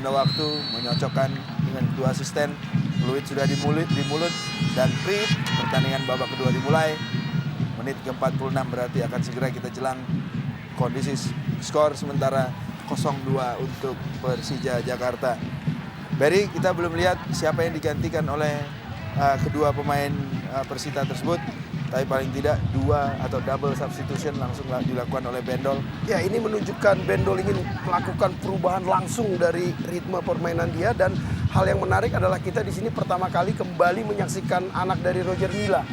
tanda waktu, menyocokkan dengan kedua asisten. Fluid sudah di mulut dan prit. Pertandingan babak kedua dimulai. Menit ke-46 berarti akan segera kita jelang kondisi skor sementara 0-2 untuk Persija Jakarta. Barry, kita belum lihat siapa yang digantikan oleh kedua pemain Persita tersebut. Tapi paling tidak 2 atau double substitution langsung dilakukan oleh Bendol. Ya, ini menunjukkan Bendol ingin melakukan perubahan langsung dari ritme permainan dia. Dan hal yang menarik adalah kita di sini pertama kali kembali menyaksikan anak dari Roger Milla,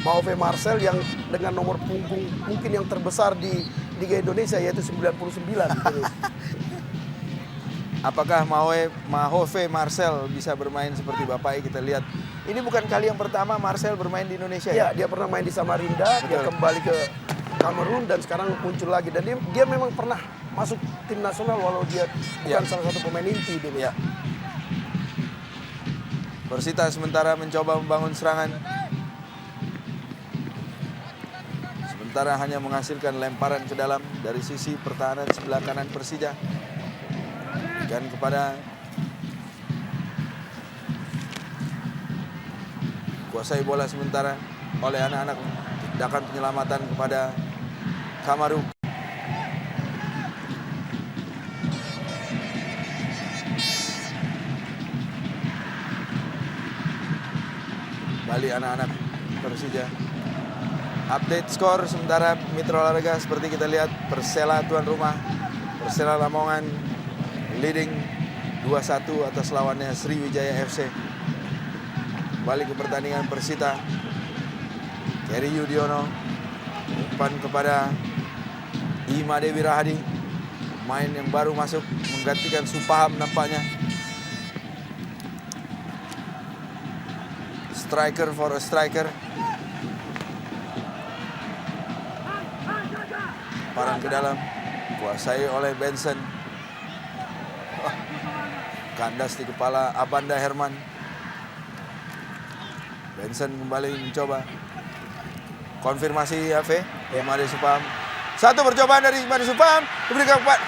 Mahove Marcel, yang dengan nomor punggung mungkin yang terbesar di Liga Indonesia, yaitu 99. Apakah Mahove Marcel bisa bermain seperti bapaknya? Kita lihat. Ini bukan kali yang pertama Marcel bermain di Indonesia. Ya, dia pernah main di Samarinda, dia kembali ke Kamerun dan sekarang muncul lagi. Dan dia memang pernah masuk tim nasional walau dia bukan salah satu pemain inti. Ya. Persita sementara mencoba membangun serangan. Sementara hanya menghasilkan lemparan ke dalam dari sisi pertahanan sebelah kanan Persija. Dan kepada kuasai bola sementara oleh anak-anak, tindakan penyelamatan kepada Kamaru. Balik anak-anak Persija. Update skor sementara Mitra Olahraga seperti kita lihat, Persela tuan rumah, Persela Lamongan leading 2-1 atas lawannya Sriwijaya FC. Balik ke pertandingan Persita. Keri Yudiono umpan kepada Imade Wirahadi, pemain yang baru masuk menggantikan Supaham nampaknya. Striker for a striker. Parang ke dalam, kuasai oleh Benson. Kandas di kepala Abanda Herman. Benson kembali mencoba. Konfirmasi Ave, Imade Supaham. Satu percobaan dari Imade Supaham, diberikan kepada,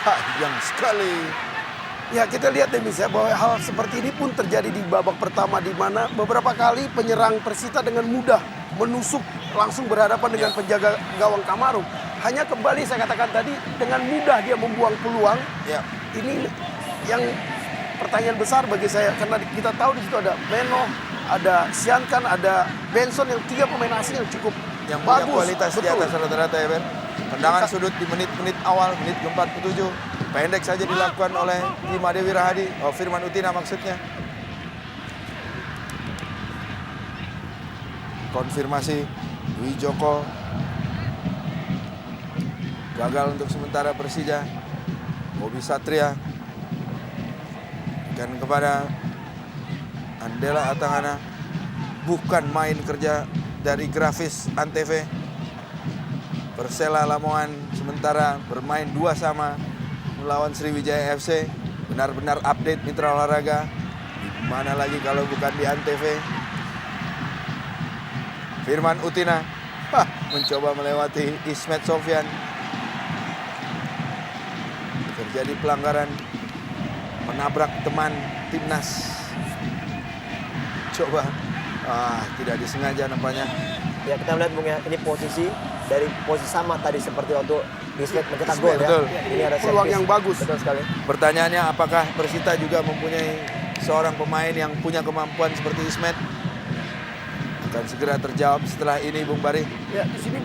sayang sekali. Ya, kita lihat deh misalnya bahwa hal seperti ini pun terjadi di babak pertama, di mana beberapa kali penyerang Persita dengan mudah menusuk langsung berhadapan dengan penjaga gawang Kamaru. Hanya kembali saya katakan tadi, dengan mudah dia membuang peluang. Ya. Ini yang pertanyaan besar bagi saya, karena kita tahu di situ ada Beno, ada Siankan, ada Benson, yang 3 pemain asing yang cukup yang bagus, punya kualitas di atas rata-rata ya, Ben. Tendangan sudut di menit-menit awal, menit ke-47. Pendek saja dilakukan oleh Imade Wirahadi. Oh, Firman Utina maksudnya. Konfirmasi Dwi Joko. Gagal untuk sementara Persija. Bobby Satria. Dan kepada Andela Atangana. Bukan main kerja dari grafis Antv. Persela Lamongan sementara bermain 2-2 melawan Sriwijaya FC. Benar-benar update Mitra Olahraga. Di mana lagi kalau bukan di Antv. Firman Utina mencoba melewati Ismet Sofyan. Terjadi pelanggaran, menabrak teman timnas. Coba tidak disengaja nampaknya. Ya, kita melihat Bung ya, ini posisi dari posisi sama tadi seperti waktu Ismet mencetak gol ya. Betul. Ini ada peluang yang bagus. Betul sekali. Pertanyaannya, apakah Persita juga mempunyai seorang pemain yang punya kemampuan seperti Ismet? Akan segera terjawab setelah ini, Bung Bari. Ya, di sini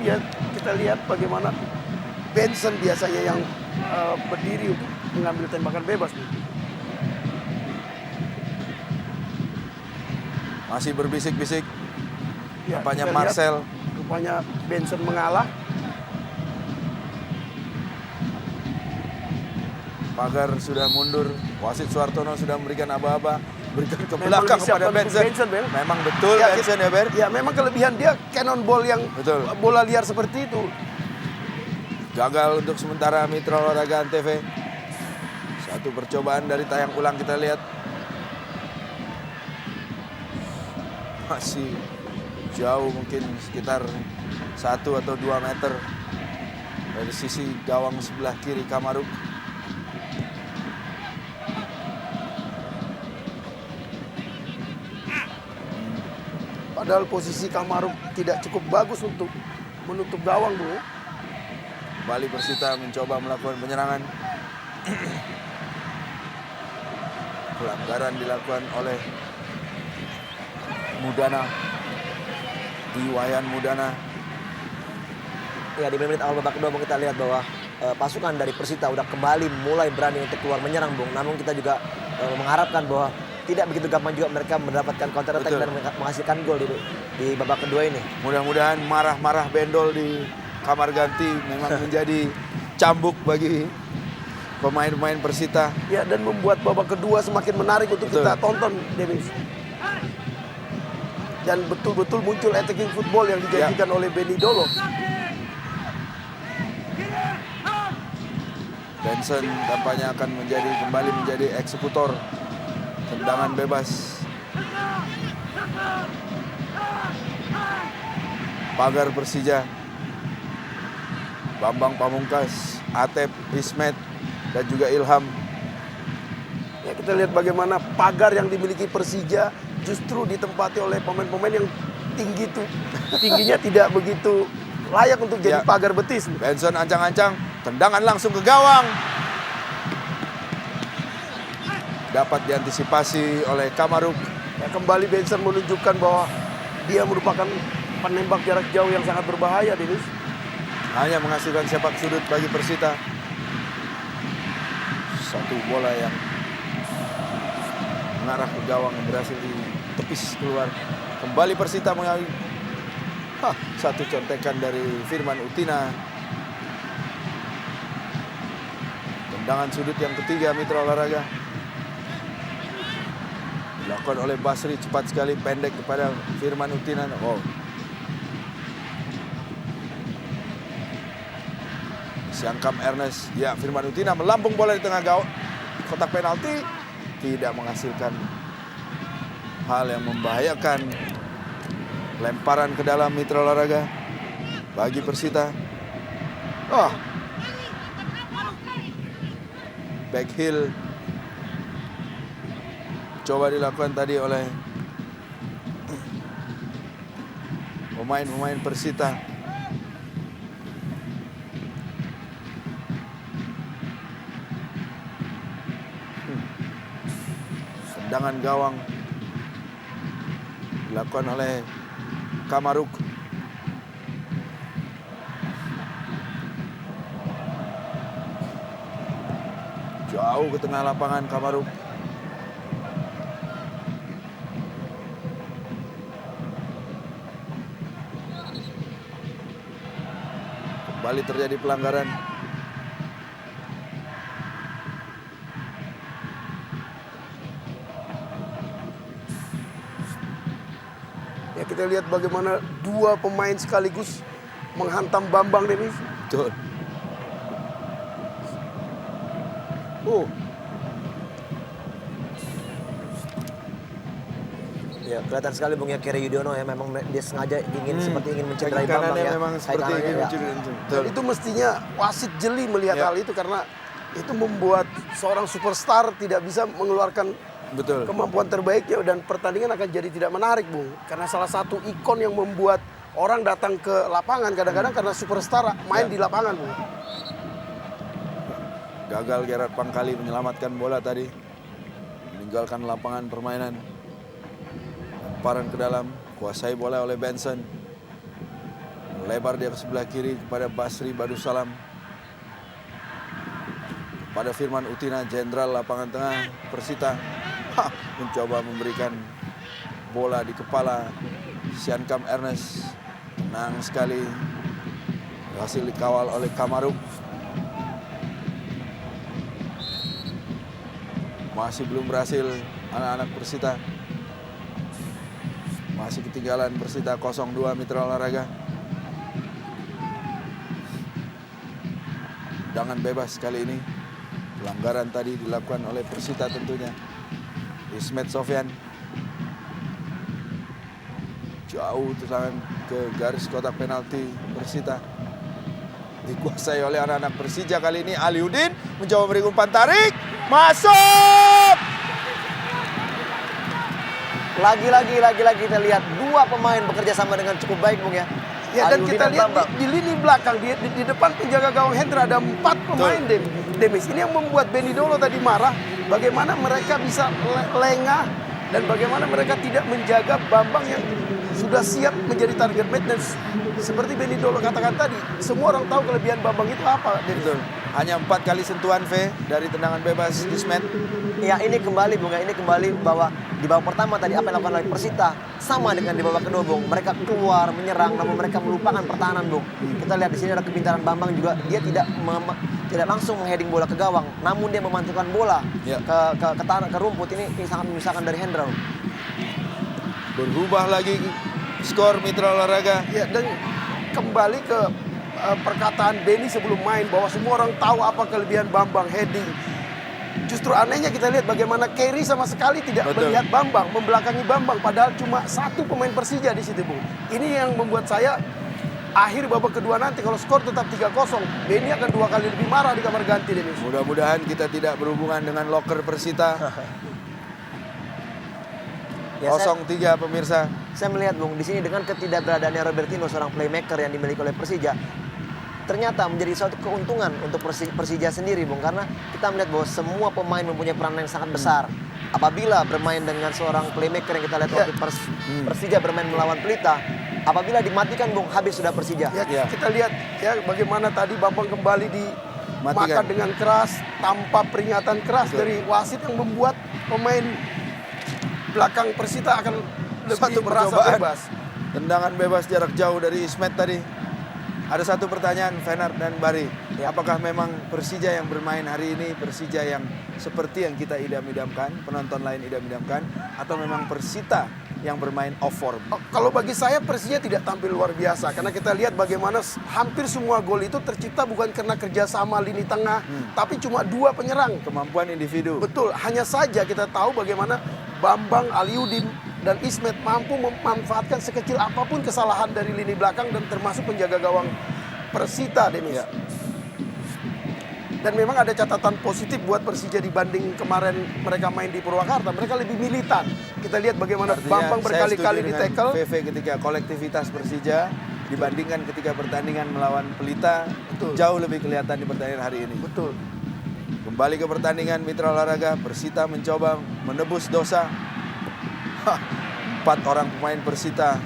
kita lihat bagaimana Benson biasanya yang berdiri untuk mengambil tembakan bebas. Masih berbisik-bisik. Ya, Nampaknya kita Marcel. lihat, rupanya Benson mengalah. Pagar sudah mundur. Wasit Suartono sudah memberikan aba-aba. Berikan ke belakang kepada Benson. Memang betul ya, Benson ya, Ber. Ya, memang kelebihan dia cannonball yang betul. Bola liar seperti itu. Gagal untuk sementara Mitra Olahraga Antv. Satu percobaan dari tayang ulang kita lihat. Masih jauh, mungkin sekitar 1 atau 2 meter dari sisi gawang sebelah kiri Kamaru. Padahal posisi Kamaruk tidak cukup bagus untuk menutup gawang Bung ya. Kembali Persita mencoba melakukan penyerangan. Pelanggaran dilakukan oleh Mudana. Iwayan Mudana. Ya, di menit awal babak kedua Bung, kita lihat bahwa pasukan dari Persita udah kembali mulai berani untuk keluar menyerang Bung. Namun kita juga mengharapkan bahwa tidak begitu gampang juga mereka mendapatkan counter attack dan menghasilkan gol di babak kedua ini. Mudah-mudahan marah-marah Bendol di kamar ganti memang menjadi cambuk bagi pemain-pemain Persita. Ya, dan membuat babak kedua semakin menarik untuk kita tonton, Demis. Dan betul-betul muncul attacking football yang dijanjikan oleh Benny Dolo. Benson tampaknya akan kembali menjadi eksekutor tendangan bebas. Pagar Persija, Bambang Pamungkas, Atep, Ismet, dan juga Ilham. Ya, kita lihat bagaimana pagar yang dimiliki Persija justru ditempati oleh pemain-pemain yang tingginya tidak begitu layak untuk jadi pagar betis. Benson ancang-ancang, tendangan langsung ke gawang. Dapat diantisipasi oleh Kamaruk. Ya, kembali Benson menunjukkan bahwa dia merupakan penembak jarak jauh yang sangat berbahaya, Denis. Hanya menghasilkan sepak sudut bagi Persita. Satu bola yang mengarah ke gawang yang berhasil ditepis keluar. Kembali Persita mengalami satu contekan dari Firman Utina. Tendangan sudut yang ketiga Mitra Olahraga. Dilakukan oleh Basri, cepat sekali, pendek kepada Firman Utina. Siangkam Ernest, ya Firman Utina melambung bola di tengah gawang kotak penalti, tidak menghasilkan hal yang membahayakan. Lemparan ke dalam Mitra Olahraga bagi Persita. Back heel coba dilakukan tadi oleh pemain-pemain Persita. Tendangan gawang dilakukan oleh Kamaruk. Jauh ke tengah lapangan Kamaruk. Kembali terjadi pelanggaran. Ya, kita lihat bagaimana dua pemain sekaligus menghantam Bambang, Denis. Betul. Ya, kelihatan sekali Bung ya, Keri Yudhoyono ya, memang dia sengaja seperti ingin mencederai Kaki Bambang kanannya ya. memang seperti ingin mencederai. Betul. Itu mestinya wasit jeli melihat hal itu, karena itu membuat seorang superstar tidak bisa mengeluarkan Betul. kemampuan terbaiknya, dan pertandingan akan jadi tidak menarik, Bung. Karena salah satu ikon yang membuat orang datang ke lapangan kadang-kadang karena superstar main di lapangan, Bung. Gagal Gerard Pangkali menyelamatkan bola tadi. Meninggalkan lapangan permainan. Lemparan ke dalam, kuasai bola oleh Benson. Melebar dia ke sebelah kiri kepada Basri Badussalam. Pada Firman Utina, jenderal lapangan tengah Persita. Mencoba memberikan bola di kepala Siankam Ernest. Tenang sekali. Berhasil dikawal oleh Kamaruk. Masih belum berhasil anak-anak Persita. Masih ketinggalan Persita 0-2 Mitra Olahraga. Tendangan bebas kali ini. Pelanggaran tadi dilakukan oleh Persita tentunya. Ismet Sofyan. Jauh tendangan ke garis kotak penalti Persita. Dikuasai oleh anak-anak Persija kali ini. Aliudin mencoba memberi umpan tarik. Masuk! Lagi-lagi kita lihat dua pemain bekerja sama dengan cukup baik, Bung ya. Ya, dan Aliudin kita lihat Bambang. di lini belakang, di depan penjaga gawang Hendra ada 4 pemain Demis. Ini yang membuat Benny Dolo tadi marah, bagaimana mereka bisa lengah dan bagaimana mereka tidak menjaga Bambang yang sudah siap menjadi target man. Dan seperti Benny Dolo katakan tadi, semua orang tahu kelebihan Bambang itu apa. Betul. Hanya 4 kali sentuhan V dari tendangan bebas Ismet. Ya, ini kembali, Bung ya, ini kembali bahwa di babak pertama tadi apa yang dilakukan oleh Persita sama dengan di babak kedua, Bung. Mereka keluar menyerang namun mereka melupakan pertahanan, Bung. Kita lihat di sini ada kepintaran Bambang juga, dia tidak langsung mengheading bola ke gawang, namun dia memantulkan bola Ya. ke rumput. Ini sangat menyusahkan dari Hendra, Bung. Berubah lagi skor Mitra Olahraga. Ya, dan kembali ke perkataan Benny sebelum main bahwa semua orang tahu apa kelebihan Bambang heading. Justru anehnya kita lihat bagaimana Kerry sama sekali tidak Betul. melihat Bambang, membelakangi Bambang, padahal cuma 1 pemain Persija di situ, Bung. Ini yang membuat saya akhir babak kedua nanti kalau skor tetap 3-0, Benny akan 2 kali lebih marah di kamar ganti, Denis. Mudah-mudahan kita tidak berhubungan dengan loker Persita. Ya, 0-3 pemirsa. Saya melihat, Bung, di sini dengan ketidakberadaannya Robertinho, seorang playmaker yang dimiliki oleh Persija, ternyata menjadi suatu keuntungan untuk Persija sendiri, Bung, karena kita melihat bahwa semua pemain mempunyai peran yang sangat besar. Apabila bermain dengan seorang playmaker yang kita lihat waktu Persija bermain melawan Pelita, apabila dimatikan, Bung, habis sudah Persija. Ya, kita lihat ya bagaimana tadi Bambang kembali dimakan Matikan. dengan keras tanpa peringatan keras dari wasit yang membuat pemain belakang Persita akan lebih Satu merasa percobaan. bebas. Tendangan bebas jarak jauh dari Ismet tadi. Ada satu pertanyaan, Fenar dan Bari. Apakah memang Persija yang bermain hari ini Persija yang seperti yang kita idam-idamkan, penonton lain idam-idamkan, atau memang Persita yang bermain off form? Kalau bagi saya Persija tidak tampil luar biasa karena kita lihat bagaimana hampir semua gol itu tercipta bukan karena kerjasama lini tengah, tapi cuma 2 penyerang. Kemampuan individu. Betul, hanya saja kita tahu bagaimana Bambang, Aliudin, dan Ismet mampu memanfaatkan sekecil apapun kesalahan dari lini belakang dan termasuk penjaga gawang Persita, Denis. Ya. Dan memang ada catatan positif buat Persija dibanding kemarin mereka main di Purwakarta. Mereka lebih militan. Kita lihat bagaimana Artinya, Bambang saya berkali-kali setuju di dengan tackle. VV ketika kolektivitas Persija dibandingkan ketika pertandingan melawan Pelita, Betul. jauh lebih kelihatan di pertandingan hari ini. Betul. Kembali ke pertandingan Mitra Olahraga, Persita mencoba menebus dosa. 4 orang pemain Persita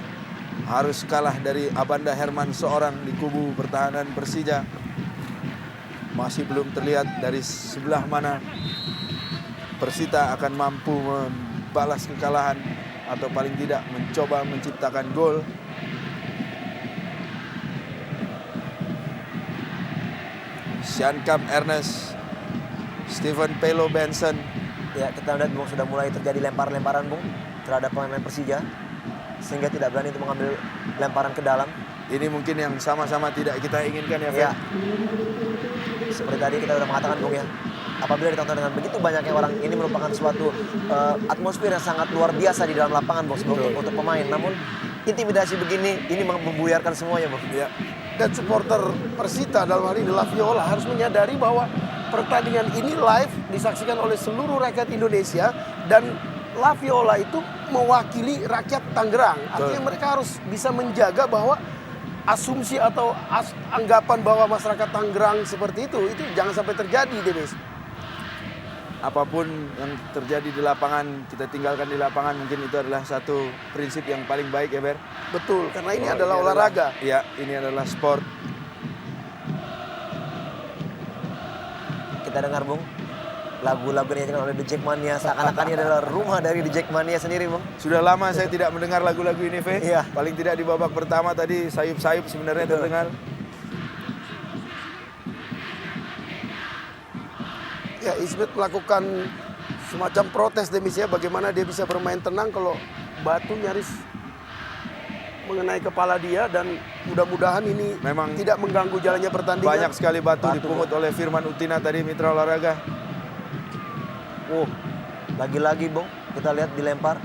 harus kalah dari Abanda Herman seorang di kubu pertahanan Persija. Masih belum terlihat dari sebelah mana Persita akan mampu membalas kekalahan atau paling tidak mencoba menciptakan gol. Siankam Ernest, Steven Pelo Benson. Ya, kita lihat, Bung, sudah mulai terjadi lempar-lemparan, Bung, terhadap pemain Persija, sehingga tidak berani untuk mengambil lemparan ke dalam. Ini mungkin yang sama-sama tidak kita inginkan ya, Fer. Ya, seperti tadi kita sudah mengatakan, Bung, ya, apabila ditonton dengan begitu banyaknya orang, ini merupakan suatu atmosfer yang sangat luar biasa di dalam lapangan, Bung, untuk pemain. Namun intimidasi begini ini membuyarkan semuanya, Bung. Ya. Dan supporter Persita dalam hal ini La Viola harus menyadari bahwa pertandingan ini live disaksikan oleh seluruh rakyat Indonesia dan La Viola itu mewakili rakyat Tangerang. Artinya mereka harus bisa menjaga bahwa asumsi atau anggapan bahwa masyarakat Tangerang seperti itu jangan sampai terjadi, Denis. Apapun yang terjadi di lapangan, kita tinggalkan di lapangan, mungkin itu adalah satu prinsip yang paling baik ya, Ber. Betul, karena ini Oh, adalah olahraga. Iya, ini adalah sport. Kita dengar, Bung, lagu-lagu yang dinyanyikan oleh The Jackmania, seakan-akan ini adalah rumah dari The Jackmania sendiri, Bung. Sudah lama saya tidak mendengar lagu-lagu ini, Ve. Iya. Paling tidak di babak pertama tadi sayup-sayup sebenarnya terdengar. Ya, Ismet melakukan semacam protes, Demis, ya, bagaimana dia bisa bermain tenang kalau batu nyaris mengenai kepala dia, dan mudah-mudahan ini Memang tidak mengganggu jalannya pertandingan. Banyak sekali batu dipungut oleh Firman Utina tadi, Mitra Olahraga. Lagi-lagi, Bung, kita lihat dilempar.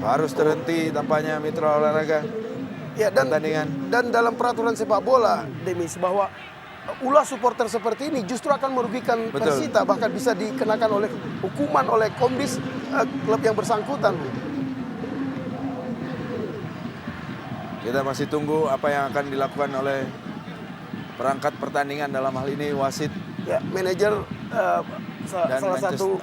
Harus terhenti tampaknya Mitra Olahraga. Ya, Pertandingan. dan dalam peraturan sepak bola, Demis, bahwa ulah supporter seperti ini justru akan merugikan Betul. Persita, bahkan bisa dikenakan oleh hukuman oleh Komdis klub yang bersangkutan. Kita masih tunggu apa yang akan dilakukan oleh perangkat pertandingan, dalam hal ini wasit. Ya, manajer salah satu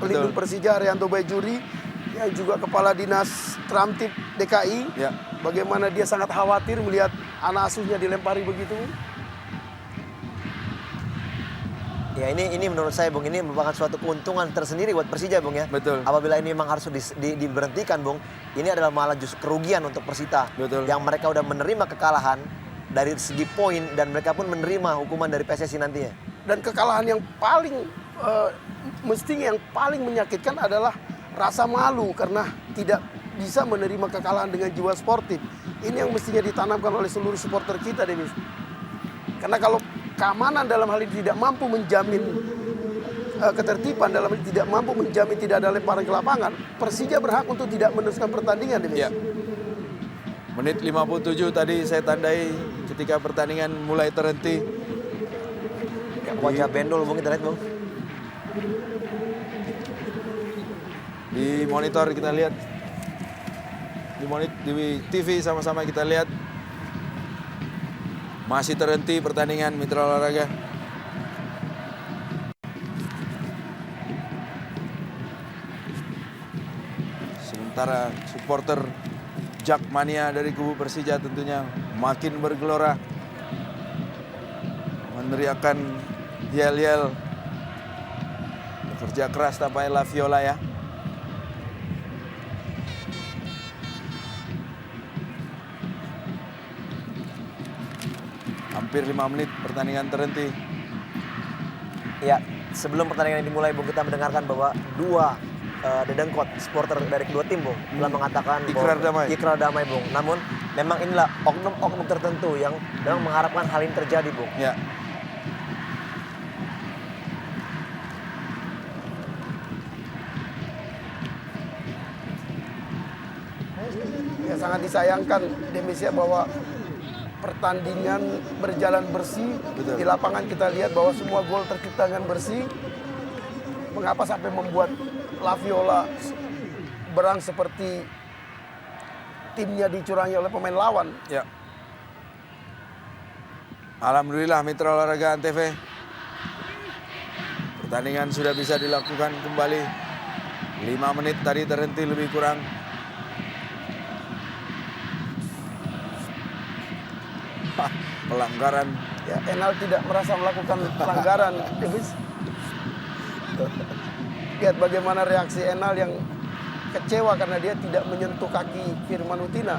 pelindung Persija Arianto Bajuri, yang juga kepala dinas Tramtip DKI. Ya. Bagaimana dia sangat khawatir melihat anak asuhnya dilempari begitu. Ya ini menurut saya Bung, ini merupakan suatu keuntungan tersendiri buat Persija Bung ya. Betul. Apabila ini memang harus diberhentikan Bung, ini adalah malah justru kerugian untuk Persita. Betul. Yang mereka udah menerima kekalahan dari segi poin dan mereka pun menerima hukuman dari PSSI nantinya. Dan kekalahan yang paling mestinya yang paling menyakitkan adalah rasa malu karena tidak bisa menerima kekalahan dengan jiwa sportif. Ini yang mestinya ditanamkan oleh seluruh supporter kita, Demis. Karena kalau keamanan dalam hal ini tidak mampu menjamin ketertiban, dalam hal ini tidak mampu menjamin tidak ada lemparan ke lapangan, Persija berhak untuk tidak meneruskan pertandingan, Demis. Ya. Menit 57 tadi saya tandai ketika pertandingan mulai terhenti. Wajah Bendol Bung, kita lihat Bung. Di monitor kita lihat, di TV sama-sama kita lihat, masih terhenti pertandingan Mitra Olahraga. Sementara supporter Jakmania dari kubu Persija tentunya makin bergelora, meneriakan yel-yel bekerja keras tanpa La Viola ya. Hampir 5 menit pertandingan terhenti. Ya, sebelum pertandingan ini dimulai Bung, kita mendengarkan bahwa dua dedengkot supporter dari kedua tim Bung telah mengatakan Ikrar damai. Ikrar damai Bung. Namun memang inilah oknum-oknum tertentu yang memang mengharapkan hal ini terjadi Bung. Ya. Ya, sangat disayangkan, Demis, ya, bahwa pertandingan berjalan bersih. Betul. Di lapangan kita lihat bahwa semua gol tercipta dengan bersih. Mengapa sampai membuat La Viola berang seperti timnya dicurangi oleh pemain lawan? Ya. Alhamdulillah Mitra Olahraga Antv, pertandingan sudah bisa dilakukan kembali. 5 menit tadi terhenti lebih kurang. Pelanggaran. Ya, Enal tidak merasa melakukan pelanggaran, Demis. Lihat bagaimana reaksi Enal yang kecewa karena dia tidak menyentuh kaki Firman Utina.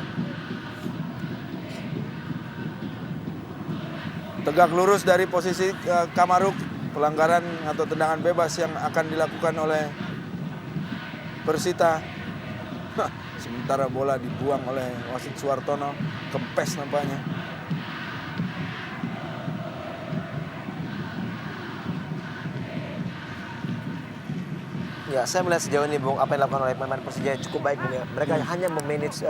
Tegak lurus dari posisi Kamaruk, pelanggaran atau tendangan bebas yang akan dilakukan oleh Persita. Sementara bola dibuang oleh wasit Suartono, kempes nampaknya. Ya, saya melihat sejauh ini Bung, apa yang dilakukan oleh pemain Persija cukup baik Bung ya. Mereka hanya memanage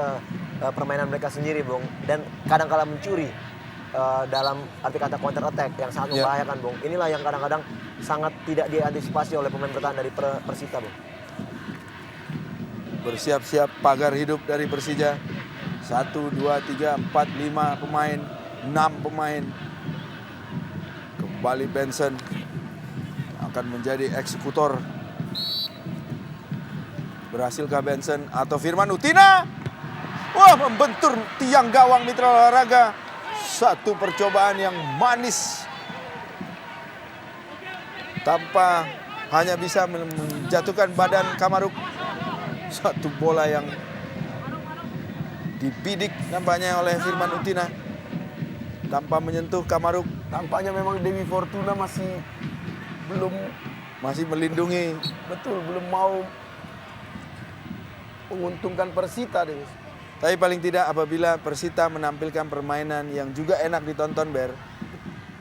permainan mereka sendiri Bung, dan kadang-kala mencuri dalam arti kata counter attack yang sangat membahayakan Bung. Inilah yang kadang-kadang sangat tidak diantisipasi oleh pemain bertahan dari Persita Bung. Bersiap-siap pagar hidup dari Persija. 1, 2, 3, 4, 5 pemain, 6 pemain. Kembali Benson akan menjadi eksekutor. Berhasilkah Benson atau Firman Utina? Wah, membentur tiang gawang Mitra Olahraga. Satu percobaan yang manis, tanpa hanya bisa menjatuhkan badan Kamaruk. Satu bola yang dibidik nampaknya oleh Firman Utina tanpa menyentuh Kamaruk. Tampaknya memang Dewi Fortuna masih melindungi. Betul, belum mau menguntungkan Persita, Demis. Tapi paling tidak apabila Persita menampilkan permainan yang juga enak ditonton, Ber,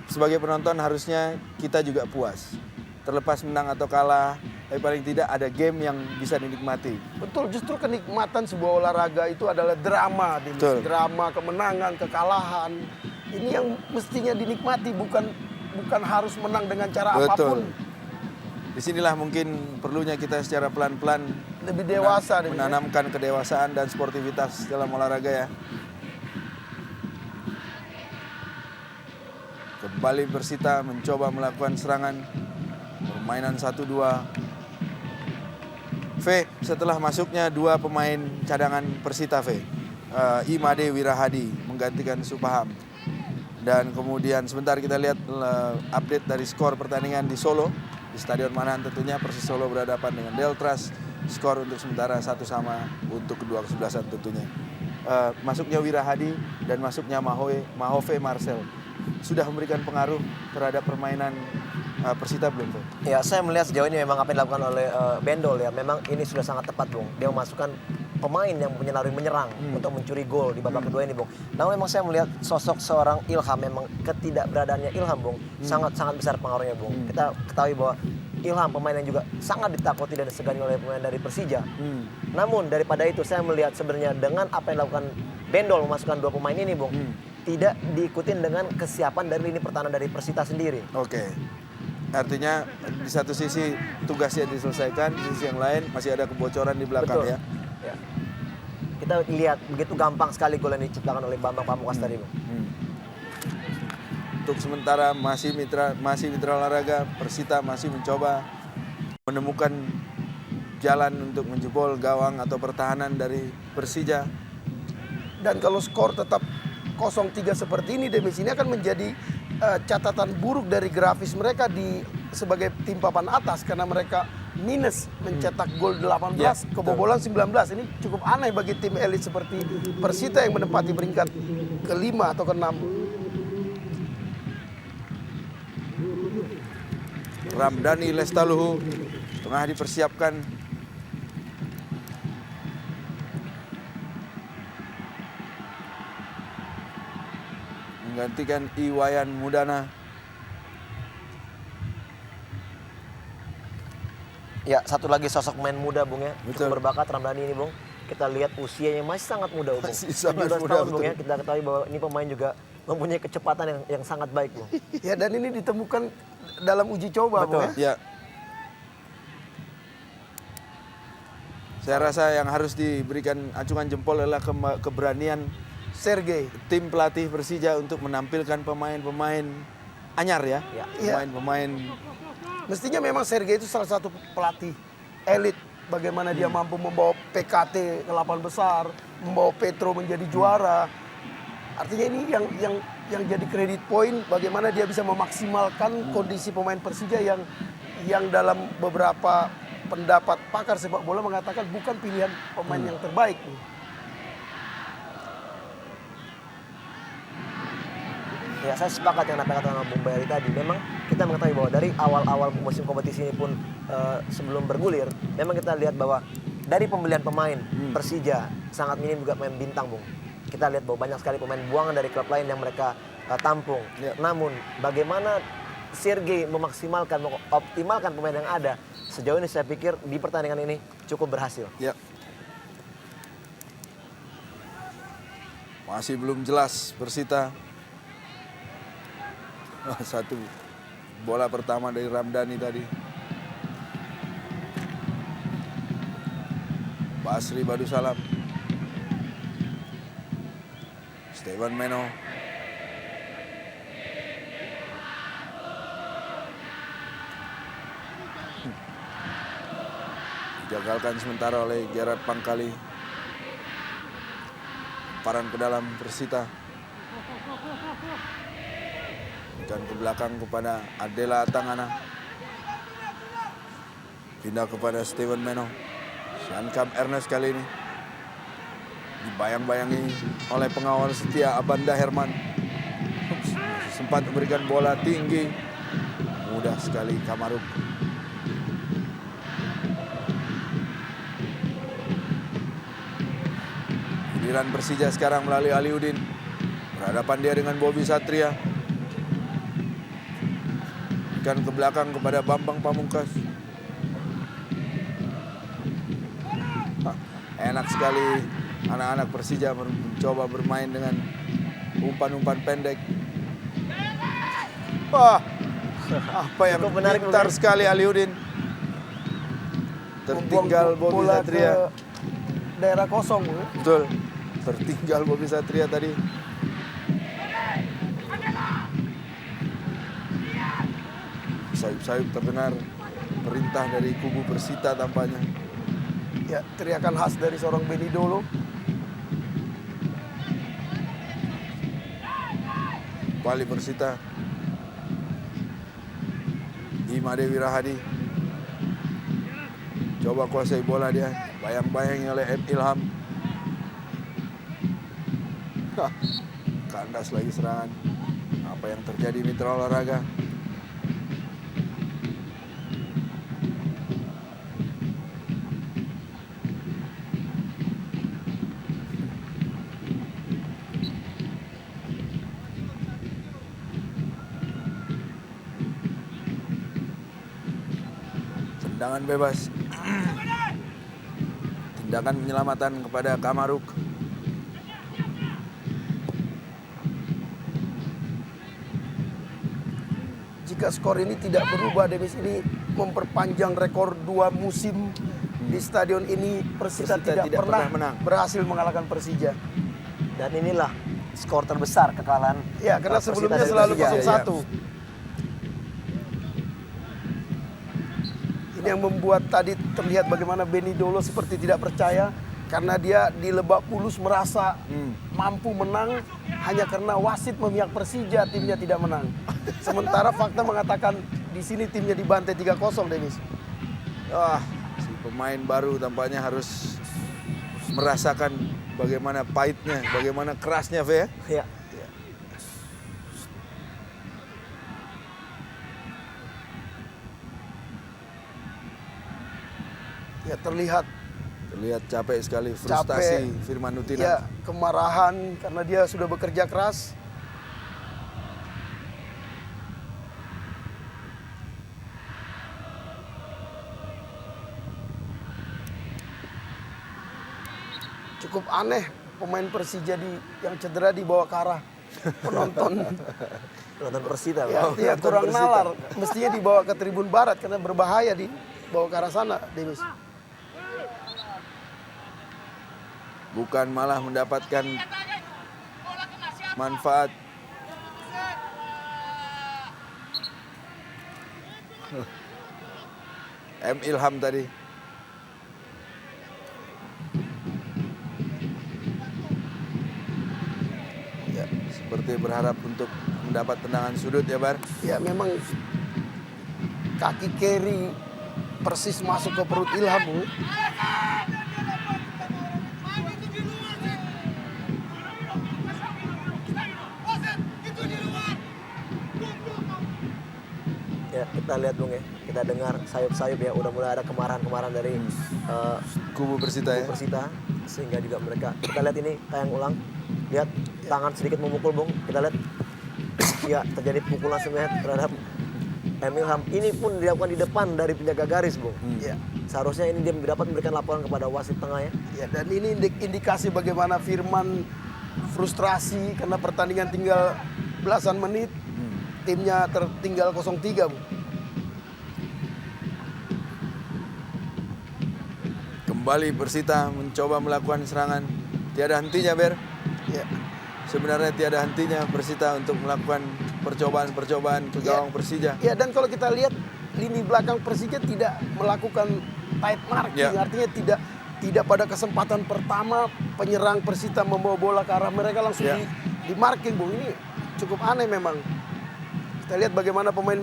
sebagai penonton harusnya kita juga puas. Terlepas menang atau kalah, tapi paling tidak ada game yang bisa dinikmati. Betul, justru kenikmatan sebuah olahraga itu adalah drama, Demis. Betul. Drama, kemenangan, kekalahan. Ini yang mestinya dinikmati, bukan harus menang dengan cara apapun. Disinilah mungkin perlunya kita secara pelan-pelan Lebih dewasa, Demis. menanamkan kedewasaan dan sportivitas dalam olahraga ya. Kembali Persita mencoba melakukan serangan. Permainan 1-2. V, setelah masuknya 2 pemain cadangan Persita V. Imade Wirahadi menggantikan Supaham. Dan kemudian sebentar kita lihat update dari skor pertandingan di Solo. Di Stadion Manahan tentunya Persis Solo berhadapan dengan Deltras. Skor untuk sementara 1-1 untuk kedua kesebelasan tentunya. Masuknya Wirahadi dan masuknya Mahove Marcel sudah memberikan pengaruh terhadap permainan Persita belum, Bung? Ya, saya melihat sejauh ini memang apa yang dilakukan oleh Bendol ya, memang ini sudah sangat tepat, Bung. Dia memasukkan pemain yang punya naluri menyerang untuk mencuri gol di babak kedua ini, Bung. Namun memang saya melihat sosok seorang Ilham, memang ketidakberadaannya Ilham, Bung, sangat-sangat besar pengaruhnya, Bung. Kita ketahui bahwa Ilham pemain yang juga sangat ditakuti dan disegani oleh pemain dari Persija. Namun daripada itu saya melihat sebenarnya dengan apa yang dilakukan Bendol memasukkan 2 pemain ini, Bung, tidak diikutin dengan kesiapan dari lini pertahanan dari Persita sendiri. Oke. Artinya di satu sisi tugasnya diselesaikan, di sisi yang lain masih ada kebocoran di belakang. Betul. Ya. Ya. Kita lihat begitu gampang sekali gol yang diciptakan oleh Bambang Pamungkas tadi, Bung. Untuk sementara masih mitra olahraga, Persita masih mencoba menemukan jalan untuk menjebol gawang atau pertahanan dari Persija. Dan kalau skor tetap 0-3 seperti ini, Demis, ini akan menjadi catatan buruk dari grafis mereka sebagai tim papan atas karena mereka minus mencetak gol 18, Ya, kebobolan 19. Ini cukup aneh bagi tim elit seperti Persita yang menempati peringkat ke-5 atau ke-6. Ramdhani Lestaluhu tengah dipersiapkan. Menggantikan Iwayan Mudana. Ya, satu lagi sosok pemain muda, Bung ya. Betul. Cukup berbakat Ramdhani ini, Bung. Kita lihat usianya masih sangat muda, Bung. Masih sangat 17 muda, tahun, Bung betul. ya. Kita ketahui bahwa ini pemain juga mempunyai kecepatan yang sangat baik, Bung. Ya, dan ini ditemukan dalam uji coba, Bung, ya. Ya. Saya rasa yang harus diberikan acungan jempol adalah keberanian Sergei. tim pelatih Persija untuk menampilkan pemain-pemain anyar ya. Ya. Pemain-pemain Mestinya memang Sergei itu salah satu pelatih elit. Bagaimana dia mampu membawa PKT ke 8 besar, membawa Petro menjadi juara. Artinya ini yang jadi kredit poin bagaimana dia bisa memaksimalkan kondisi pemain Persija yang dalam beberapa pendapat pakar sepak bola mengatakan bukan pilihan pemain yang terbaik. Ya, saya sepakat yang apa kata Bung Bayari tadi. Memang kita mengetahui bahwa dari awal-awal musim kompetisi ini pun sebelum bergulir, memang kita lihat bahwa dari pembelian pemain Persija sangat minim juga pemain bintang, Bung. Kita lihat bahwa banyak sekali pemain buangan dari klub lain yang mereka tampung. Ya. Namun bagaimana Sergei memaksimalkan, mengoptimalkan pemain yang ada, sejauh ini saya pikir di pertandingan ini cukup berhasil. ya. Masih belum jelas Persita. Satu bola pertama dari Ramdhani tadi. Basri Badusalam. Steven Meno. Digagalkan sementara oleh Gerard Pangkali. Paran ke dalam Persita. Dan ke belakang kepada Adela Tangana. Pindah kepada Steven Meno. Shankam Ernest kali ini dibayang-bayangi oleh pengawal setia Abanda Herman. Sempat memberikan bola tinggi. Mudah sekali Kamaruk. Giliran Persija sekarang melalui Aliudin. Berhadapan dia dengan Bobby Satria. Ke belakang kepada Bambang Pamungkas. Enak sekali anak-anak Persija mencoba bermain dengan umpan-umpan pendek. Wah, apa yang Cukup menarik, pintar bukan? sekali Aliudin. Tertinggal Bobby Bola Satria. ke daerah kosong. Betul, tertinggal Bobby Satria tadi. sayup-sayup terdengar perintah dari kubu Persita tampaknya. Ya, teriakan khas dari seorang Benny Dolo. Kembali Persita. Imade Wirahadi. Coba kuasai bola dia. Bayang-bayangi oleh M. Ilham. Kandas lagi serangan. Apa yang terjadi Mitra Olahraga? Tendangan bebas. Tindakan penyelamatan kepada Kamaruk. Jika skor ini tidak berubah, Demis, ini memperpanjang rekor 2 musim di stadion ini. Persita tidak pernah menang. berhasil mengalahkan Persija. Dan inilah skor terbesar kekalahan. Ya, karena Persita sebelumnya dari selalu Persija. 0-1. Ini yang membuat tadi terlihat bagaimana Benny Dolo seperti tidak percaya karena dia di Lebak Bulus merasa mampu menang hanya karena wasit memihak Persija, timnya tidak menang. Sementara fakta mengatakan di sini timnya dibantai 3-0, Denis. Si pemain baru tampaknya harus merasakan bagaimana pahitnya, bagaimana kerasnya, Fe. Ya. Ya, terlihat capek sekali, frustasi Firman Utina. ya, kemarahan karena dia sudah bekerja keras. Cukup aneh pemain Persija yang cedera dibawa ke arah penonton. Nonton Persita. Ya, Bang. dia Nonton kurang Persita. nalar. Mestinya dibawa ke tribun barat karena berbahaya dibawa ke arah sana, Demis. Bukan malah mendapatkan manfaat. M. Ilham tadi. Ya, seperti berharap untuk mendapat tendangan sudut ya, Bar. Ya, memang kaki kiri persis masuk ke perut Ilham. Bu. Ya, kita lihat Bung ya. Kita dengar sayup-sayup ya, udah mulai ada kemarahan-kemarahan dari Kubu Persita ya. Persita, sehingga juga mereka, kita lihat ini tayang ulang, lihat tangan sedikit memukul Bung, kita lihat ya terjadi pukulan semangat terhadap Emil Ham. Ini pun dilakukan di depan dari penjaga garis Bung. Ya. Seharusnya ini dia dapat memberikan laporan kepada wasit tengah ya. Ya, dan ini indikasi bagaimana Firman frustrasi karena pertandingan tinggal belasan menit. Timnya tertinggal 0-3, Bu. Kembali Persita mencoba melakukan serangan. Tiada hentinya, Ber. Ya. Sebenarnya tiada hentinya Persita untuk melakukan percobaan-percobaan ke gawang Persija. Ya, dan kalau kita lihat lini belakang Persija tidak melakukan tight marking, Ya. artinya tidak pada kesempatan pertama penyerang Persita membawa bola ke arah mereka langsung Ya. di marking, Bung. Ini cukup aneh memang. Kita lihat bagaimana pemain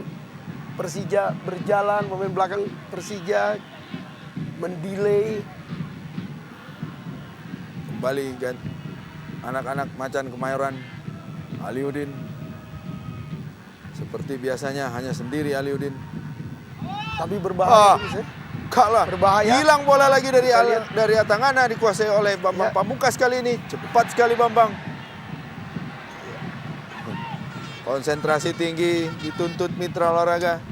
Persija berjalan, pemain belakang Persija mendelay. Kembali kan anak-anak macan Kemayoran. Aliudin. Seperti biasanya hanya sendiri Aliudin. Tapi berbahaya. Ya. Kalah. Berbahaya. Hilang bola lagi dari Kita lihat. dari Atangana, dikuasai oleh Bambang Ya. Pamungkas kali ini. Cepat sekali Bambang. Konsentrasi tinggi dituntut Mitra Olahraga.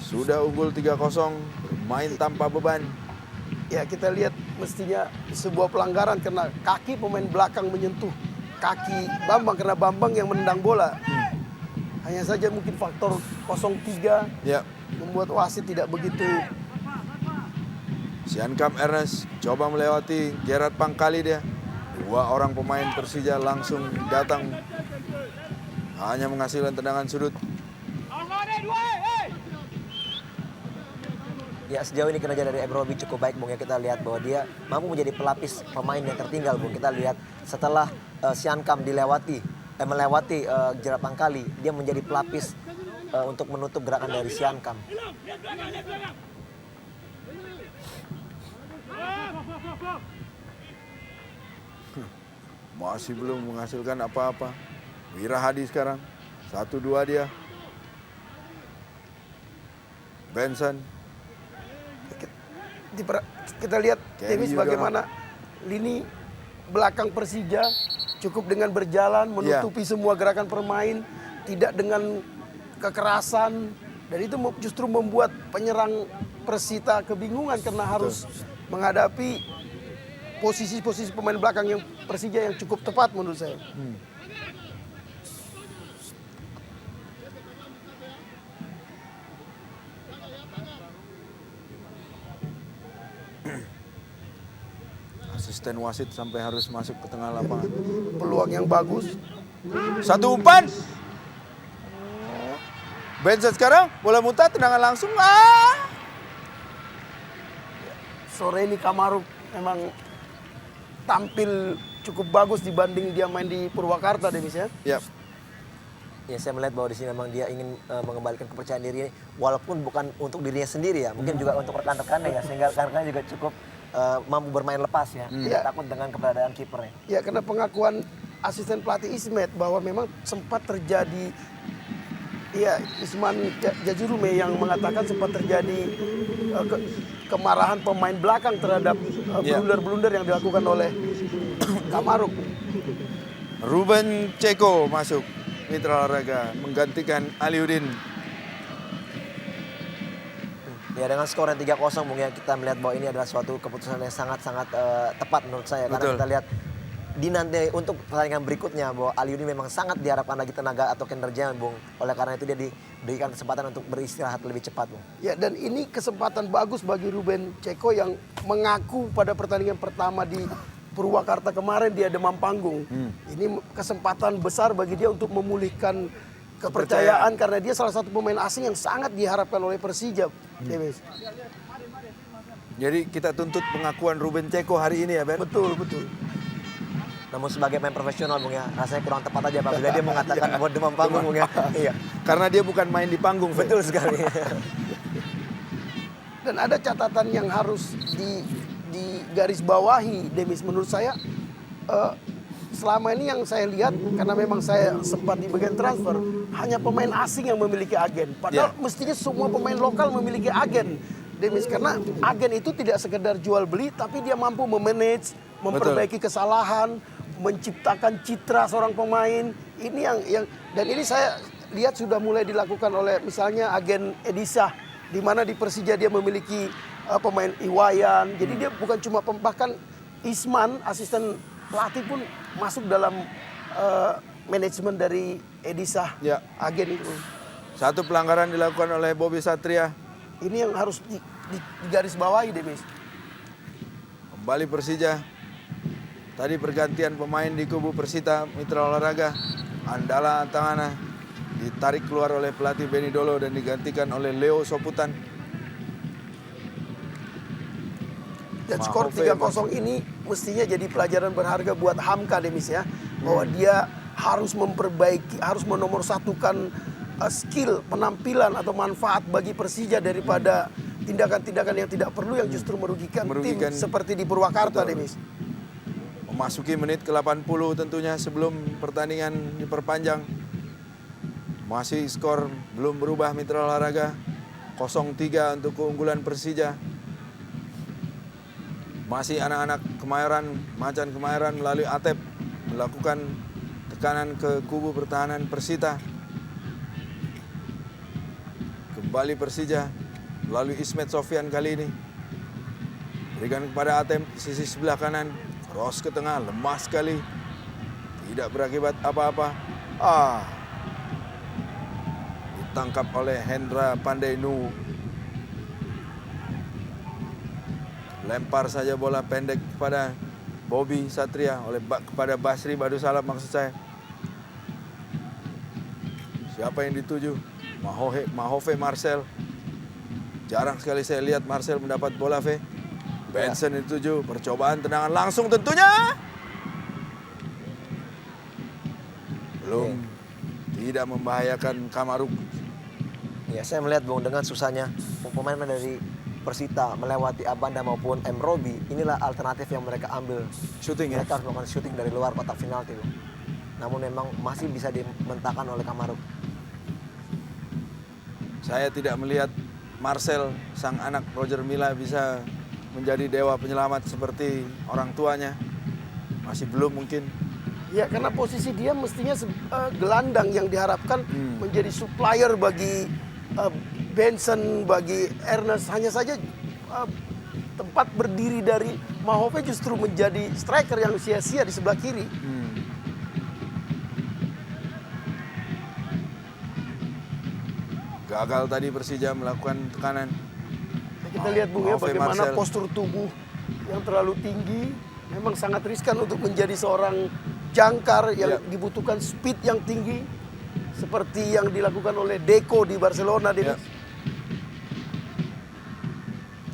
Sudah unggul 3-0, bermain tanpa beban. Ya, kita lihat mestinya sebuah pelanggaran karena kaki pemain belakang menyentuh kaki Bambang karena Bambang yang menendang bola. Hanya saja mungkin faktor 0-3 Ya, membuat wasit tidak begitu. Siankam Ernest coba melewati Gerard Pangkali dia. Dua orang pemain Persija langsung datang Hanya menghasilkan tendangan sudut. Ya sejauh ini kinerja dari Ebrobi cukup baik Bung ya, kita lihat bahwa dia mampu menjadi pelapis pemain yang tertinggal Bung. Kita lihat setelah Siankam melewati Jerapang Kali, dia menjadi pelapis untuk menutup gerakan dari Siankam. Masih belum menghasilkan apa-apa. Wira Hadi sekarang 1-2 dia. Benson. Kita lihat Kenny Demis juga. bagaimana lini belakang Persija cukup dengan berjalan menutupi semua gerakan permain, tidak dengan kekerasan, dan itu justru membuat penyerang Persita kebingungan karena harus menghadapi posisi-posisi pemain belakang yang Persija yang cukup tepat menurut saya. Asisten wasit sampai harus masuk ke tengah lapangan. Peluang yang bagus. Satu umpan. Benson sekarang bola muntah, tendangan langsung. Sore ini Kamaru memang tampil cukup bagus dibanding dia main di Purwakarta, Demis ya. Ya, Ya saya melihat bahwa di sini memang dia ingin mengembalikan kepercayaan diri, walaupun bukan untuk dirinya sendiri ya, mungkin juga untuk rekan-rekannya ya, sehingga rekan-rekannya juga cukup mampu bermain lepas ya, tidak takut dengan keberadaan kipernya. Ya, karena pengakuan asisten pelatih Ismet bahwa memang sempat terjadi, ya Isman Jajurume yang mengatakan sempat terjadi kemarahan pemain belakang terhadap blunder-blunder yang dilakukan oleh Kamaruk. Ruben Ceko masuk. Mitra Olahraga menggantikan Aliudin. Ya dengan skor yang 3-0 mungkin kita melihat bahwa ini adalah suatu keputusan yang sangat-sangat tepat menurut saya. Karena Betul. kita lihat di nanti untuk pertandingan berikutnya bahwa Aliudin memang sangat diharapkan lagi tenaga atau kinerjanya Bung. Oleh karena itu dia diberikan kesempatan untuk beristirahat lebih cepat Bung. Ya, dan ini kesempatan bagus bagi Ruben Ceko yang mengaku pada pertandingan pertama di Purwakarta kemarin dia demam panggung. Ini kesempatan besar bagi dia untuk memulihkan kepercayaan karena dia salah satu pemain asing yang sangat diharapkan oleh Persija. Demis. Jadi kita tuntut pengakuan Ruben Ceko hari ini ya, Ben? Betul, betul. Namun sebagai pemain profesional Bung ya, rasanya kurang tepat aja apabila dia mengatakan bahwa demam panggung Bung ya. Iya. Karena dia bukan main di panggung, Ben. Betul sekali. Dan ada catatan yang harus garis bawahi, Demis, menurut saya selama ini yang saya lihat, karena memang saya sempat di bagian transfer, hanya pemain asing yang memiliki agen. Padahal mestinya semua pemain lokal memiliki agen, Demis, karena agen itu tidak sekedar jual beli, tapi dia mampu memanage, memperbaiki kesalahan, menciptakan citra seorang pemain. Ini yang dan ini saya lihat sudah mulai dilakukan oleh misalnya agen Edisa, di mana di Persija dia memiliki pemain Iwayan. Jadi dia bukan cuma bahkan Isman, asisten pelatih pun masuk dalam manajemen dari Edisa, agen itu. Satu pelanggaran dilakukan oleh Bobby Satria. Ini yang harus digarisbawahi, Demis. Kembali Persija. Tadi pergantian pemain di kubu Persita Mitra Olahraga. Andala Antangana ditarik keluar oleh pelatih Benny Dolo dan digantikan oleh Leo Soputan. Dan skor 3-0 ini mestinya jadi pelajaran berharga buat Hamka, Demis ya. Bahwa dia harus memperbaiki, harus menomorsatukan skill, penampilan atau manfaat bagi Persija daripada tindakan-tindakan yang tidak perlu yang justru merugikan tim seperti di Purwakarta, Demis. Memasuki menit ke-80 tentunya sebelum pertandingan diperpanjang. Masih skor belum berubah Mitra Olahraga. 0-3 untuk keunggulan Persija. Masih anak-anak Kemayoran, Macan Kemayoran melalui Atep melakukan tekanan ke kubu pertahanan Persita. Kembali Persija melalui Ismet Sofyan kali ini. Berikan kepada Atep sisi sebelah kanan. Cross ke tengah, lemah sekali. Tidak berakibat apa-apa. Ditangkap oleh Hendra Pandainu. Lempar saja bola pendek kepada Bobby Satria kepada Basri Badu Salap maksud saya. Siapa yang dituju? Mahove Marcel. Jarang sekali saya lihat Marcel mendapat bola, Ve. Benson dituju, percobaan tendangan langsung tentunya. Belum. Tidak membahayakan Kamaruk. Ya, saya melihat Bung dengan susahnya pemain dari Persita melewati Abanda maupun M. Robi, inilah alternatif yang mereka ambil. Shooting ya? Mereka harus melakukan shooting dari luar kotak penalti, Bung. Namun memang masih bisa dimentahkan oleh Kamaruk. Saya tidak melihat Marcel, sang anak Roger Milla, bisa menjadi dewa penyelamat seperti orang tuanya. Masih belum mungkin. Ya, karena posisi dia mestinya gelandang yang diharapkan menjadi supplier bagi Benson, bagi Ernest. Hanya saja tempat berdiri dari Mahove justru menjadi striker yang sia-sia di sebelah kiri. Gagal tadi Persija melakukan tekanan. Nah, kita lihat Bung ya Mahove bagaimana Marcel. postur tubuh yang terlalu tinggi. Memang sangat riskan untuk menjadi seorang jangkar yang dibutuhkan speed yang tinggi. Seperti yang dilakukan oleh Deco di Barcelona. Ya.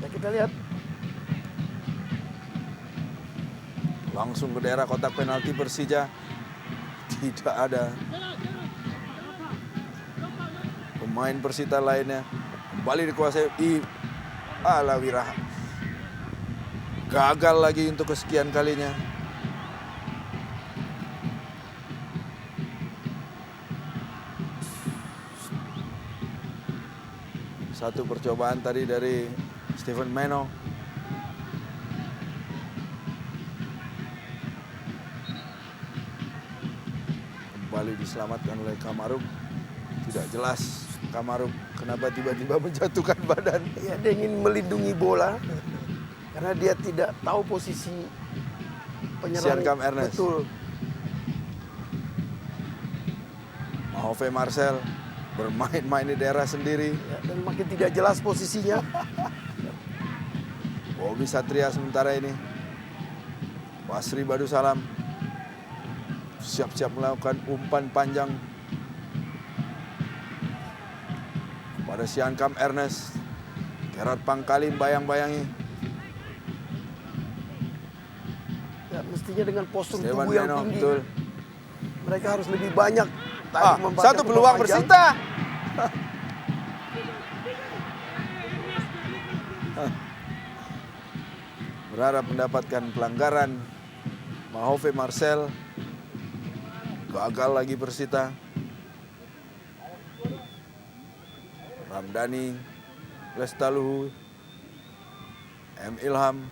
Nah, kita lihat. Langsung ke daerah kotak penalti Persija. Tidak ada pemain Persita lainnya. Kembali dikuasai Alawira. Gagal lagi untuk kesekian kalinya. Satu percobaan tadi dari Steven Meno. Kembali diselamatkan oleh Kamaruk. Tidak jelas Kamaruk kenapa tiba-tiba menjatuhkan badan. Ya, dia ingin melindungi bola. Karena dia tidak tahu posisi penyerang. Siankam Ernest. Betul. Mahove Marcel bermain-main di daerah sendiri. Ya, dan makin tidak jelas posisinya. Bobby Satria sementara ini. Basri Badu Salam siap-siap melakukan umpan panjang pada Siankam Ernest. Gerard Pangkalim bayang-bayangi. Ya, mestinya dengan postur Steven tubuh yang Meno, tinggi. betul. Mereka harus lebih banyak. membaca Satu bola peluang panjang. Persita. Berharap mendapatkan pelanggaran. Mahove Marcel. Gagal lagi Persita. Ramdhani, Lestaluhu, M. Ilham,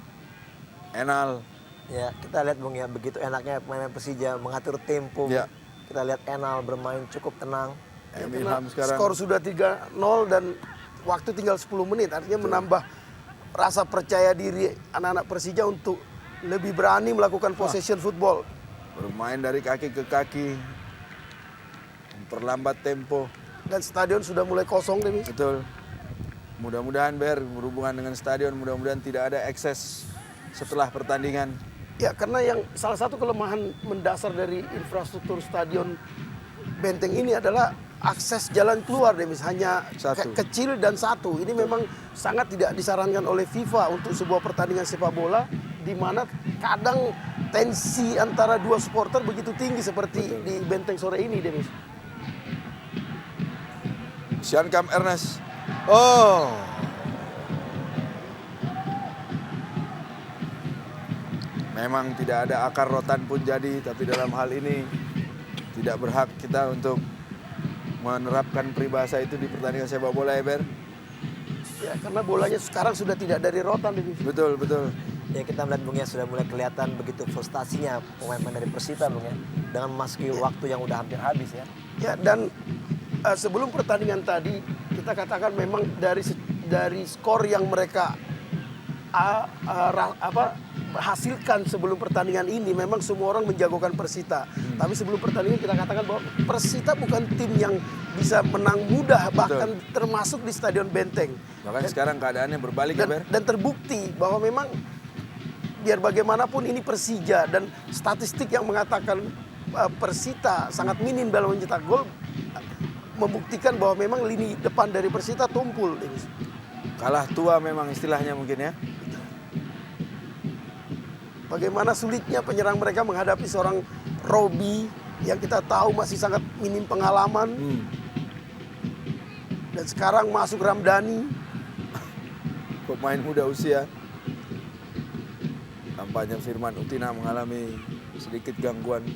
Enal. Ya, kita lihat Bung ya, begitu enaknya pemain Persija mengatur tempo. Ya. Kita lihat Enal bermain cukup tenang. M. Karena Ilham sekarang. skor sudah 3-0 dan waktu tinggal 10 menit. Artinya menambah rasa percaya diri anak-anak Persija untuk lebih berani melakukan possession football. Bermain dari kaki ke kaki. Memperlambat tempo. Dan stadion sudah mulai kosong, Demis. Betul. Mudah-mudahan berhubungan dengan stadion, mudah-mudahan tidak ada ekses setelah pertandingan. Ya, karena yang salah satu kelemahan mendasar dari infrastruktur stadion Benteng ini adalah akses jalan keluar, Demis. Hanya Satu. kecil dan satu. Ini memang sangat tidak disarankan oleh FIFA untuk sebuah pertandingan sepak bola, di mana kadang tensi antara dua supporter begitu tinggi seperti di Benteng sore ini, Demis. Siankam Ernest. Oh. Memang tidak ada akar rotan pun jadi, tapi dalam hal ini tidak berhak kita untuk menerapkan peribahasa itu di pertandingan sepak bola, ya, Ber? Ya, karena bolanya sekarang sudah tidak dari rotan, Demis. Betul, betul. Ya, kita melihat Bung ya, sudah mulai kelihatan begitu frustasinya pemain-pemain dari Persita Bung ya, dengan memasuki waktu yang udah hampir habis ya. Ya, dan sebelum pertandingan tadi kita katakan memang dari skor yang mereka hasilkan sebelum pertandingan ini memang semua orang menjagokan Persita. Tapi sebelum pertandingan kita katakan bahwa Persita bukan tim yang bisa menang mudah, bahkan termasuk di Stadion Benteng. Bahkan sekarang keadaannya berbalik, ya, Ber? Dan terbukti bahwa memang biar bagaimanapun ini Persija, dan statistik yang mengatakan Persita sangat minim dalam mencetak gol membuktikan bahwa memang lini depan dari Persita tumpul. Demis. Kalah tua memang istilahnya mungkin ya. Bagaimana sulitnya penyerang mereka menghadapi seorang Robi yang kita tahu masih sangat minim pengalaman. Dan sekarang masuk Ramdhani. Pemain muda usia. Tampaknya Firman Utina mengalami sedikit gangguan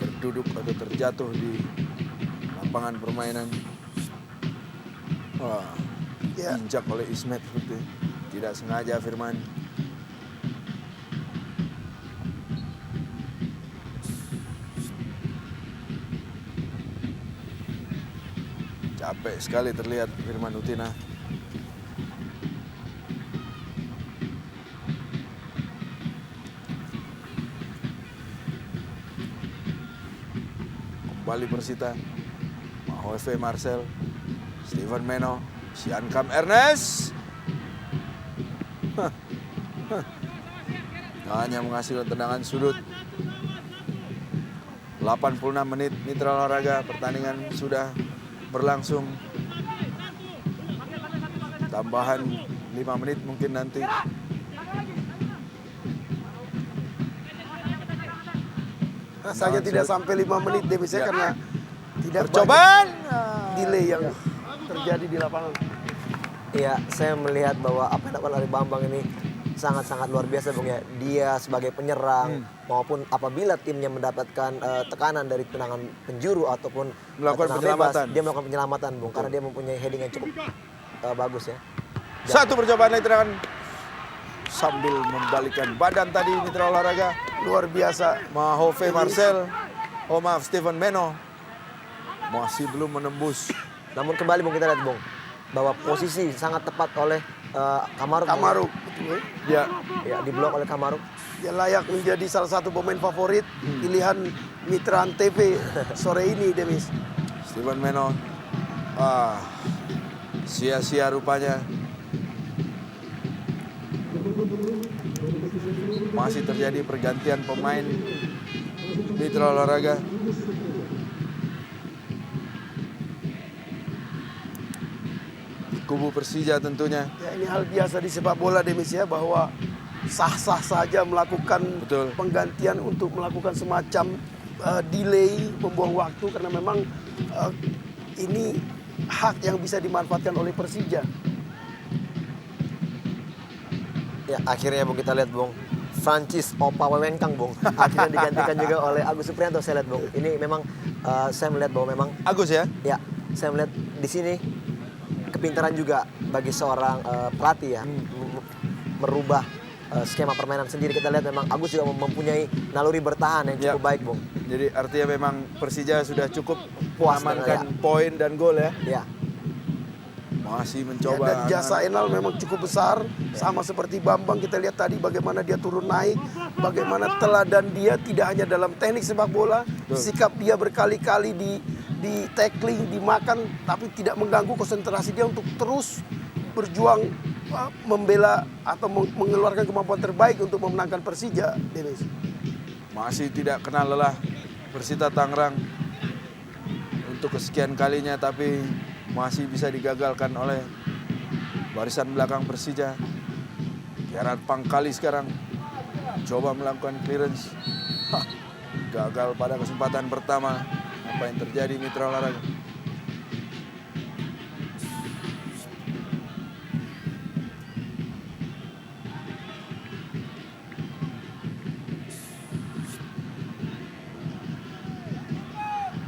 berduduk atau terjatuh di lapangan permainan. Wah, Ya. diinjak oleh Ismet seperti tidak sengaja Firman. Capek sekali terlihat Firman Utina. Kembali Persita. Jose Marcel, Steven Meno, Siankam Ernest. Hanya menghasilkan tendangan sudut. 86 menit Mitra Olahraga, pertandingan sudah berlangsung. Tambahan 5 menit mungkin nanti. Rasanya tidak sampai 5 menit Demis ya, karena tidak Percobaan. banyak delay yang terjadi di lapangan. Iya, saya melihat bahwa apa yang dilakukan oleh Bambang ini sangat-sangat luar biasa, Bung ya. Dia sebagai penyerang maupun apabila timnya mendapatkan tekanan dari tendangan penjuru ataupun Melakukan tendangan penyelamatan. dia melakukan penyelamatan, Bung, karena dia mempunyai heading yang cukup bagus ya. Satu percobaan lagi tendangan sambil membalikan badan tadi Mitra Olahraga. Luar biasa. Mahove Marcel, oh maaf Steven Meno masih belum menembus. Namun kembali Bung, kita lihat Bung bahwa posisi sangat tepat oleh Kamaruk. Kamaruk, betul ya. Ya, Ya, diblok oleh Kamaruk. Dia layak menjadi salah satu pemain favorit pilihan Mitra Antv sore ini, Demis. Steven Meno. Sia-sia rupanya. Masih terjadi pergantian pemain Mitra Olahraga. Kubu Persija tentunya. Ya, ini hal biasa di sepak bola, Demis ya, bahwa sah-sah saja melakukan Betul. penggantian untuk melakukan semacam delay, membuang waktu, karena memang ini hak yang bisa dimanfaatkan oleh Persija. Ya, akhirnya Bung, kita lihat Bung Francis Opa Wewengkang, Bung, akhirnya digantikan juga oleh Agus Supriyanto. Saya lihat Bung, ini memang saya melihat bahwa memang Agus ya? ya, saya melihat di sini kepintaran juga bagi seorang pelatih ya, merubah skema permainan sendiri. Kita lihat memang Agus juga mempunyai naluri bertahan yang cukup baik, Bung. Jadi artinya memang Persija sudah cukup Puas mengamankan dengan, poin dan gol ya. Ya, Masih Ya, mencoba. dan jasa Enal memang cukup besar, sama seperti Bambang. Kita lihat tadi bagaimana dia turun naik, bagaimana teladan dia tidak hanya dalam teknik sepak bola, sikap dia berkali-kali di tackling, dimakan, tapi tidak mengganggu konsentrasi dia untuk terus berjuang membela atau mengeluarkan kemampuan terbaik untuk memenangkan Persija, Denis. Masih tidak kenal lelah Persita Tangerang untuk kesekian kalinya, tapi masih bisa digagalkan oleh barisan belakang Persija. Gerard Pangkali sekarang coba melakukan clearance. Gagal pada kesempatan pertama. Apa yang terjadi Mitra Olahraga?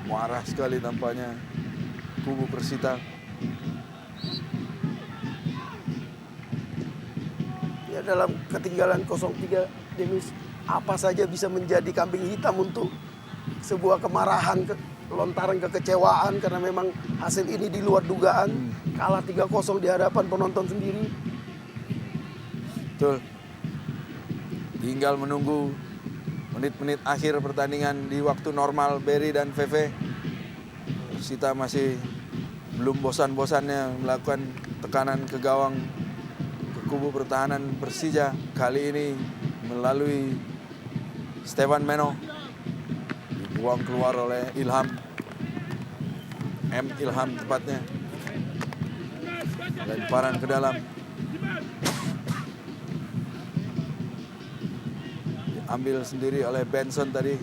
Marah sekali tampaknya kubu Persita. Ya, dalam ketinggalan 0-3, Demis, apa saja bisa menjadi kambing hitam untuk sebuah kemarahan, lontaran kekecewaan, karena memang hasil ini di luar dugaan. Kalah 3-0 di hadapan penonton sendiri. Betul. Tinggal menunggu menit-menit akhir pertandingan di waktu normal. Berry dan Veve. Persita masih belum bosan-bosannya melakukan tekanan ke gawang ke kubu pertahanan Persija. Kali ini melalui Steven Meno. Dibuang keluar oleh Ilham. M. Ilham tepatnya. Lemparan ke dalam. Diambil sendiri oleh Benson tadi.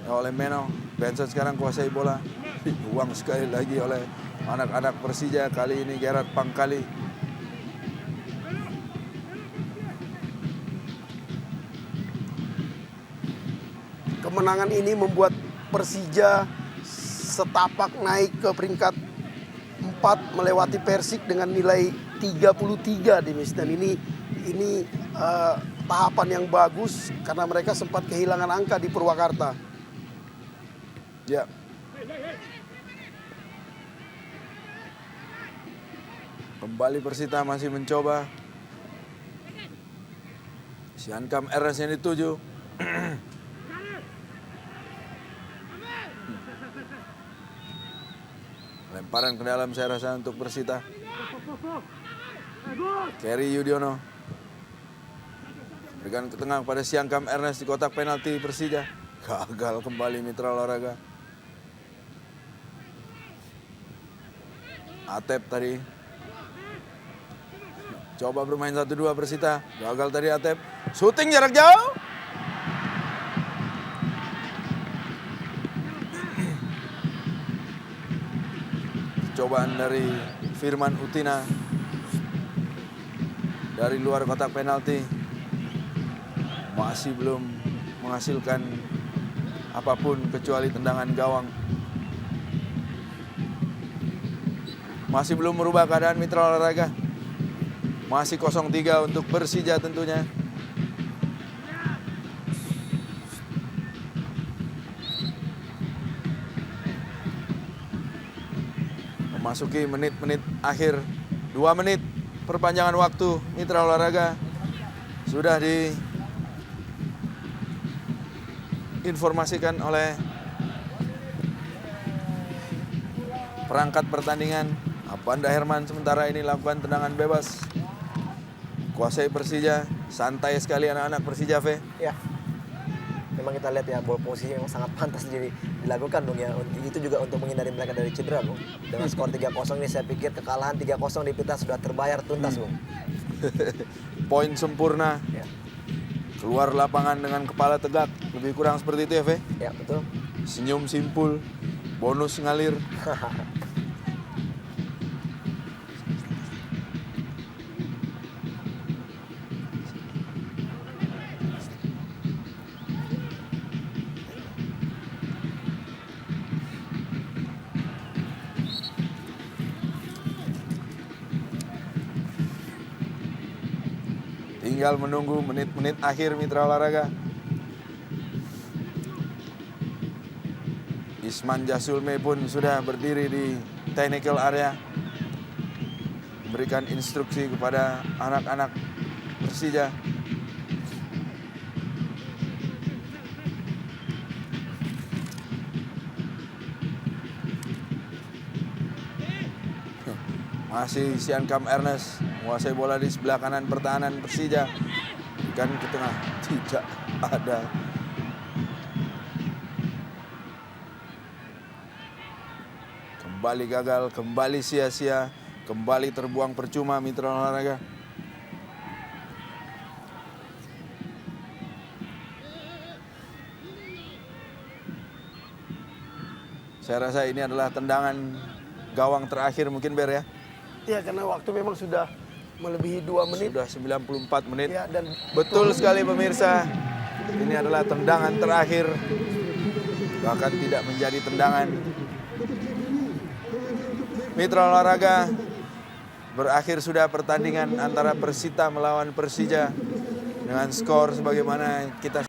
Oleh Meno. Benson sekarang kuasai bola. Dibuang sekali lagi oleh anak-anak Persija. Kali ini Gerard Pangkali. Kemenangan ini membuat Persija setapak naik ke peringkat 4 melewati Persik dengan nilai 33, Dimis. Dan ini tahapan yang bagus karena mereka sempat kehilangan angka di Purwakarta. Ya. Kembali Persita masih mencoba. Siankam Ernest yang dituju. Lemparan ke dalam saya rasa untuk Persita. Kerry Yudhoyono. Berikan ke tengah pada Siankam Ernest di kotak penalti Persija. Gagal kembali Mitra Olahraga. Atep tadi. Coba bermain 1-2 Persita. Gagal tadi Atep. Syuting jarak jauh. Cobaan dari Firman Utina. Dari luar kotak penalti. Masih belum menghasilkan apapun kecuali tendangan gawang. Masih belum merubah keadaan Mitra Olahraga. Masih 0-3 untuk Persija tentunya. Memasuki menit-menit akhir. 2 menit perpanjangan waktu Mitra Olahraga. Sudah diinformasikan oleh perangkat pertandingan. Apanda Herman sementara ini lakukan tendangan bebas. Kuasai Persija, santai sekali anak-anak Persija, V. Ya, memang kita lihat ya bola posisi yang sangat pantas dilakukan Bung ya. Itu juga untuk menghindari mereka dari cedera Bung. Dengan skor 3-0 ini saya pikir kekalahan 3-0 di Pita sudah terbayar tuntas Bung. Poin sempurna. Ya. Keluar lapangan dengan kepala tegak. Lebih kurang seperti itu ya, V. Ya, betul. Senyum simpul, bonus ngalir. Tinggal menunggu menit-menit akhir Mitra Olahraga. Isman Jasulme pun sudah berdiri di technical area. Memberikan instruksi kepada anak-anak Persija. Masih Siankam Ernest menguasai bola di sebelah kanan pertahanan Persija. Berikan ke tengah, tidak ada. Kembali gagal, kembali sia-sia, kembali terbuang percuma Mitra Olahraga. Saya rasa ini adalah tendangan gawang terakhir mungkin, Ber, ya? Ya, karena waktu memang sudah melebihi 2 menit. Sudah 94 menit. Ya, dan betul sekali pemirsa. Ini adalah tendangan terakhir. Bahkan tidak menjadi tendangan. Mitra Olahraga, berakhir sudah pertandingan antara Persita melawan Persija dengan skor sebagaimana kita